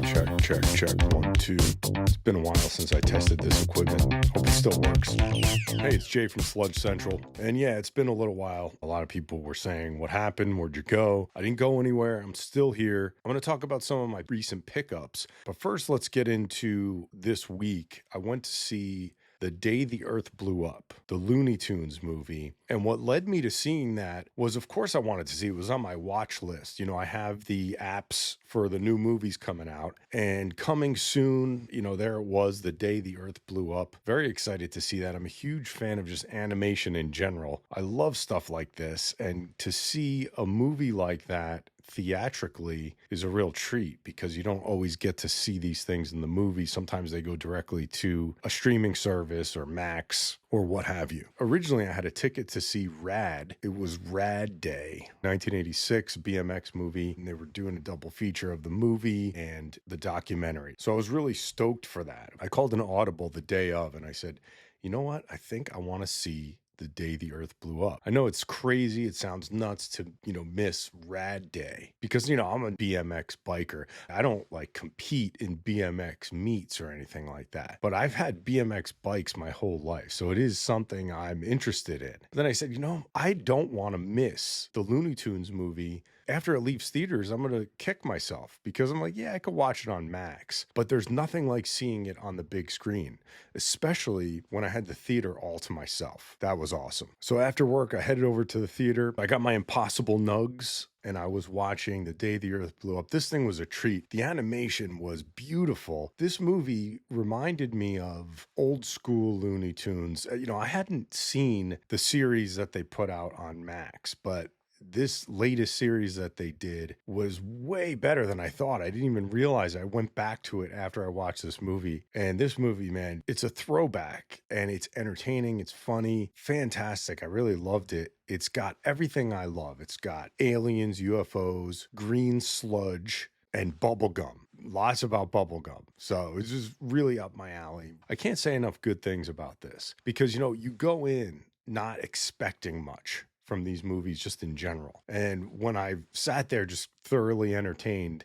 Check, check, check. 1, 2. It's been a while since I tested this equipment. Hope it still works. Hey, it's Jay from Sludge Central. And yeah, it's been a little while. A lot of people were saying, what happened? Where'd you go? I didn't go anywhere. I'm still here. I'm going to talk about some of my recent pickups. But first, let's get into this week. I went to see The Day the Earth Blew Up, the Looney Tunes movie. And what led me to seeing that was, of course, I wanted to see it. It was on my watch list. You know, I have the apps for the new movies coming out, and coming soon, you know, there it was, The Day the Earth Blew Up. Very excited to see that. I'm a huge fan of just animation in general. I love stuff like this, and to see a movie like that theatrically is a real treat because you don't always get to see these things in the movie. Sometimes they go directly to a streaming service or Max or what have you. Originally, I had a ticket to see Rad. It was Rad Day, 1986 BMX movie, and they were doing a double feature of the movie and the documentary. So I was really stoked for that. I called an audible the day of, and I said, you know what? I think I want to see The Day the Earth Blew Up. I know it's crazy. It sounds nuts to, miss Rad Day because, I'm a BMX biker. I don't like compete in BMX meets or anything like that, but I've had BMX bikes my whole life. So it is something I'm interested in. Then I said, I don't want to miss the Looney Tunes movie. After it leaves theaters, I'm going to kick myself because I'm like, yeah, I could watch it on Max, but there's nothing like seeing it on the big screen, especially when I had the theater all to myself. That was awesome. So after work, I headed over to the theater. I got my Impossible Nugs and I was watching The Day the Earth Blew Up. This thing was a treat. The animation was beautiful. This movie reminded me of old school Looney Tunes. I hadn't seen the series that they put out on Max, but this latest series that they did was way better than I thought. I didn't even realize. I went back to it after I watched this movie. And this movie, man, it's a throwback and it's entertaining. It's funny, fantastic. I really loved it. It's got everything I love. It's got aliens, UFOs, green sludge, and bubblegum. Lots about bubblegum. So it's just really up my alley. I can't say enough good things about this because, you go in not expecting much from these movies just in general. And when I sat there just thoroughly entertained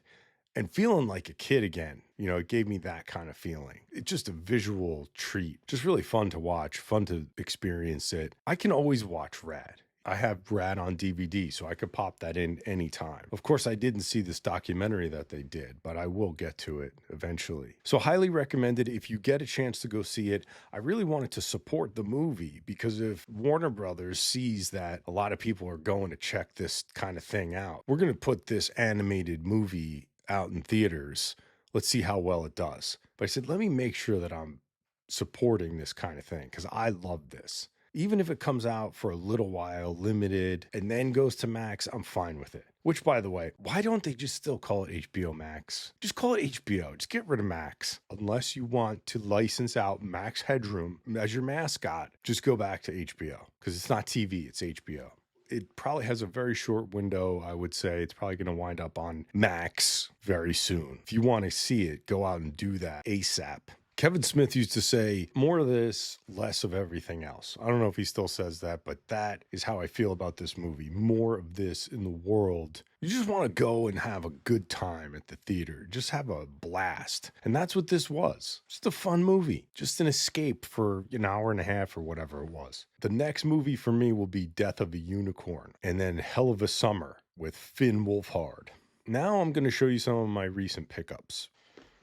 and feeling like a kid again, it gave me that kind of feeling. It's just a visual treat, just really fun to watch, fun to experience it. I can always watch Rad. I have Rad on DVD, so I could pop that in anytime. Of course, I didn't see this documentary that they did, but I will get to it eventually. So highly recommended if you get a chance to go see it. I really wanted to support the movie because if Warner Brothers sees that a lot of people are going to check this kind of thing out, we're going to put this animated movie out in theaters. Let's see how well it does. But I said, let me make sure that I'm supporting this kind of thing because I love this. Even if it comes out for a little while, limited, and then goes to Max, I'm fine with it. Which, by the way, why don't they just still call it HBO Max? Just call it HBO. Just get rid of Max. Unless you want to license out Max Headroom as your mascot, just go back to HBO because it's not TV, it's HBO. It probably has a very short window, I would say. It's probably going to wind up on Max very soon. If you want to see it, go out and do that ASAP. Kevin Smith used to say, more of this, less of everything else. I don't know if he still says that, but that is how I feel about this movie. More of this in the world. You just want to go and have a good time at the theater. Just have a blast. And that's what this was. Just a fun movie. Just an escape for an hour and a half or whatever it was. The next movie for me will be Death of a Unicorn and then Hell of a Summer with Finn Wolfhard. Now I'm going to show you some of my recent pickups.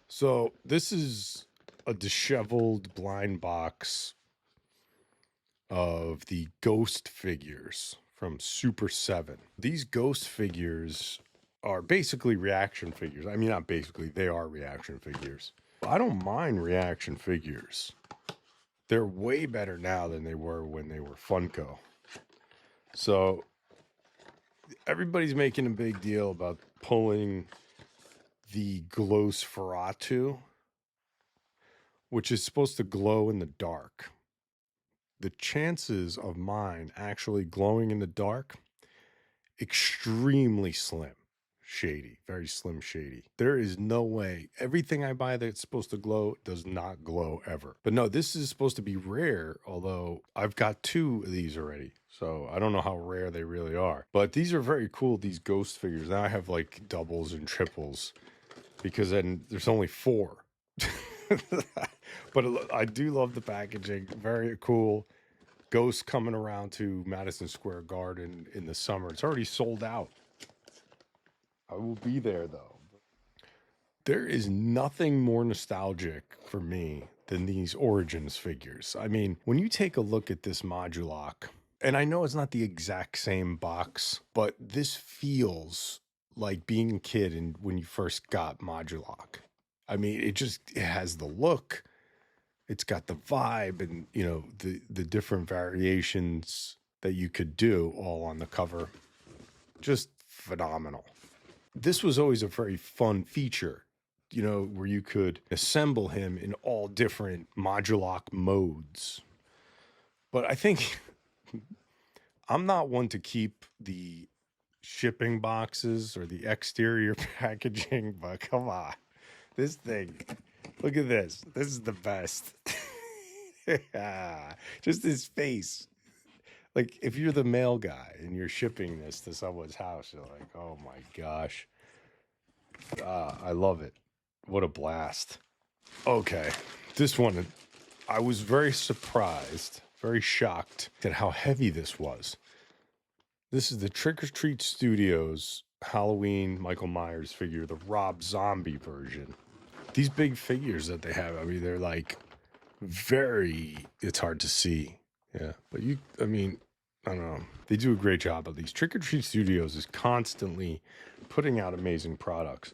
So this is a disheveled blind box of the ghost figures from Super 7. These ghost figures are basically reaction figures. I mean, not basically, they are reaction figures. I don't mind reaction figures. They're way better now than they were when they were Funko. So everybody's making a big deal about pulling the Glowsferatu, which is supposed to glow in the dark. The chances of mine actually glowing in the dark, extremely slim. Shady, very slim shady. There is no way. Everything I buy that's supposed to glow does not glow ever. But no, this is supposed to be rare, although I've got 2 of these already. So I don't know how rare they really are. But these are very cool, these ghost figures. Now I have like doubles and triples. because then there's only 4. But I do love the packaging. Very cool. Ghost coming around to Madison Square Garden in the summer. It's already sold out. I will be there though. There is nothing more nostalgic for me than these Origins figures. I mean, when you take a look at this Modulock, and I know it's not the exact same box, but this feels like being a kid and when you first got Modulock. I mean, it has the look, it's got the vibe, and the different variations that you could do all on the cover. Just phenomenal. This was always a very fun feature, where you could assemble him in all different Modulock modes. But I think I'm not one to keep the shipping boxes or the exterior packaging, but come on. This thing, look at this. This is the best. Just his face. Like, if you're the mail guy and you're shipping this to someone's house, you're like, oh my gosh. I love it. What a blast. Okay, this one, I was very surprised, very shocked at how heavy this was. This is the Trick or Treat Studios Halloween Michael Myers figure, the Rob Zombie version. These big figures that they have, I mean, they're like it's hard to see. Yeah, but I don't know. They do a great job of these. Trick or Treat Studios is constantly putting out amazing products.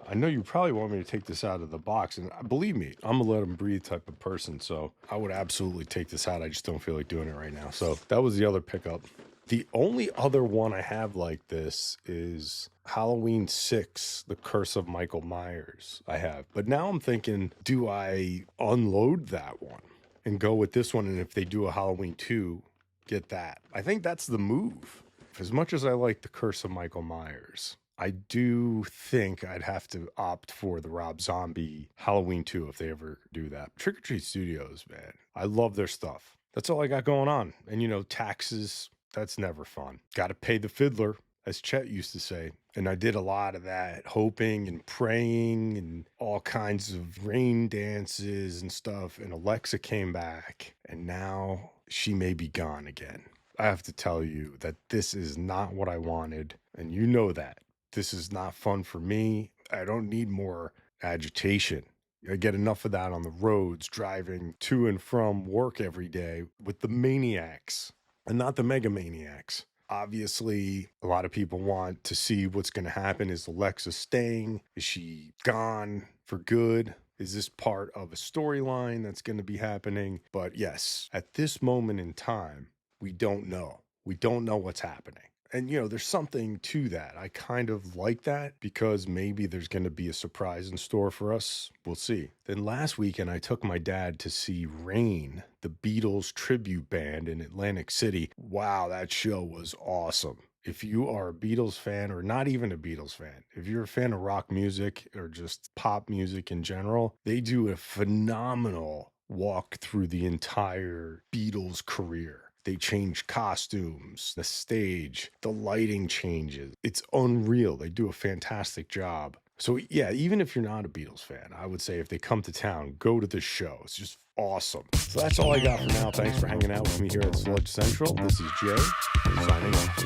I know you probably want me to take this out of the box, and believe me, I'm a let them breathe type of person, so I would absolutely take this out. I just don't feel like doing it right now. So that was the other pickup. The only other one I have like this is Halloween 6, The Curse of Michael Myers I have. But now I'm thinking, do I unload that one and go with this one? And if they do a Halloween 2, get that. I think that's the move. As much as I like The Curse of Michael Myers, I do think I'd have to opt for the Rob Zombie Halloween 2 if they ever do that. Trick or Treat Studios, man. I love their stuff. That's all I got going on. And taxes, that's never fun. Got to pay the fiddler, as Chet used to say. And I did a lot of that, hoping and praying and all kinds of rain dances and stuff. And Alexa came back, and now she may be gone again. I have to tell you that this is not what I wanted. And you know that. This is not fun for me. I don't need more agitation. I get enough of that on the roads, driving to and from work every day with the maniacs and not the mega maniacs. Obviously, a lot of people want to see what's going to happen. Is Alexa staying? Is she gone for good? Is this part of a storyline that's going to be happening? But yes, at this moment in time, we don't know. We don't know what's happening. And, there's something to that. I kind of like that because maybe there's going to be a surprise in store for us. We'll see. Then last weekend, I took my dad to see Rain, the Beatles tribute band in Atlantic City. Wow, that show was awesome. If you are a Beatles fan or not even a Beatles fan, if you're a fan of rock music or just pop music in general, they do a phenomenal walk through the entire Beatles career. They change costumes, the stage, the lighting changes. It's unreal. They do a fantastic job. So yeah, even if you're not a Beatles fan, I would say if they come to town, go to this show. It's just awesome. So that's all I got for now. Thanks for hanging out with me here at Sludge Central. This is Jay, signing off.